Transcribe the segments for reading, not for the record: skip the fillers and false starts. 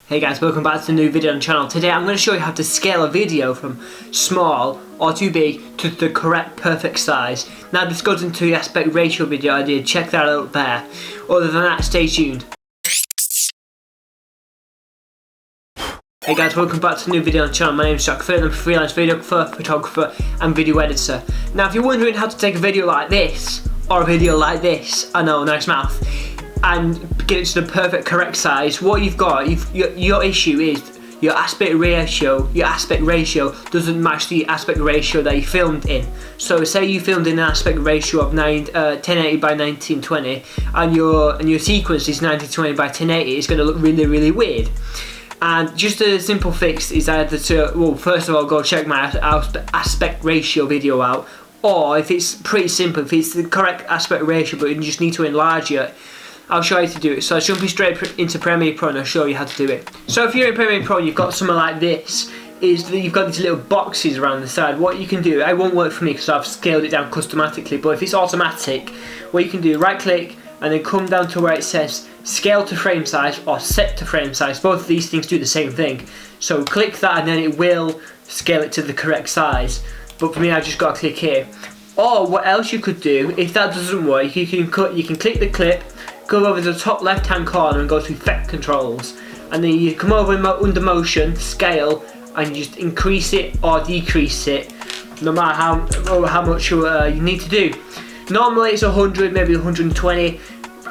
Hey guys, welcome back to a new video on the channel. Today I'm going to show you how to scale a video from small or too big to the correct perfect size. Now this goes into the aspect ratio video I did, check that out there. Other than that, stay tuned. Hey guys, welcome back to a new video on the channel. My name is Jack.F, I'm a freelance videographer, photographer and video editor. Now if you're wondering how to take a video like this, or a video like this, I know, nice mouth, and get it to the perfect correct size, what you've got, your issue is your aspect ratio doesn't match the aspect ratio that you filmed in. So say you filmed in an aspect ratio of 1080 by 1920 and your sequence is 1920 by 1080, it's going to look really weird. And just a simple fix is either to, well, first of all, go check my aspect ratio video out, or if it's pretty simple, if it's the correct aspect ratio but you just need to enlarge it, I'll show you how to do it. So I'll jump you straight into Premiere Pro and I'll show you how to do it. So if you're in Premiere Pro and you've got something like this, is that you've got these little boxes around the side. What you can do, it won't work for me because I've scaled it down customically, but if it's automatic, what you can do, right click and then come down to where it says scale to frame size or set to frame size. Both of these things do the same thing. So click that and then it will scale it to the correct size. But for me, I've just got to click here. Or what else you could do, if that doesn't work, you can click the clip, go over to the top left hand corner and go to effect controls, and then you come over under motion, scale, and you just increase it or decrease it no matter how much you need to do. Normally it's 100, maybe 120.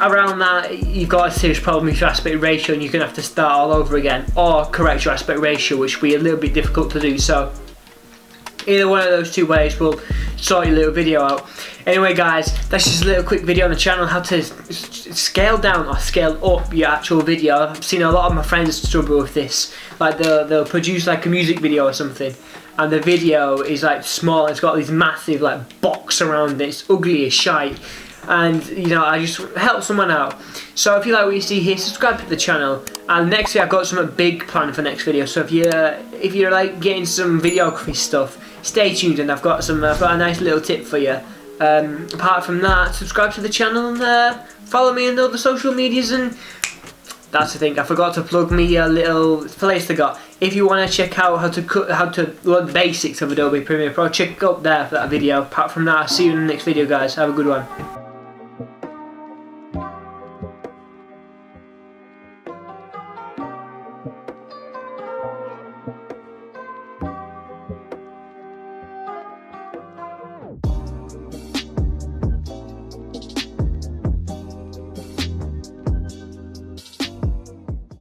Around that you've got a serious problem with your aspect ratio and you're going to have to start all over again, or correct your aspect ratio, which will be a little bit difficult to do. So either one of those two ways will sort your little video out. Anyway guys, that's just a little quick video on the channel how to scale down or scale up your actual video. I've seen a lot of my friends struggle with this. Like they'll produce like a music video or something and the video is like small, it's got this massive like box around it, it's ugly as shite. And you know, I just help someone out. So if you like what you see here, subscribe to the channel. And next week I've got something big planned for next video. So if you're like getting some videography stuff, stay tuned and I've got a nice little tip for you. Apart from that, subscribe to the channel and follow me on all the social medias. And that's the thing, I forgot to plug me a little place to go. If you want to check out how to learn the basics of Adobe Premiere Pro, check up there for that video. Apart from that, I'll see you in the next video guys. Have a good one.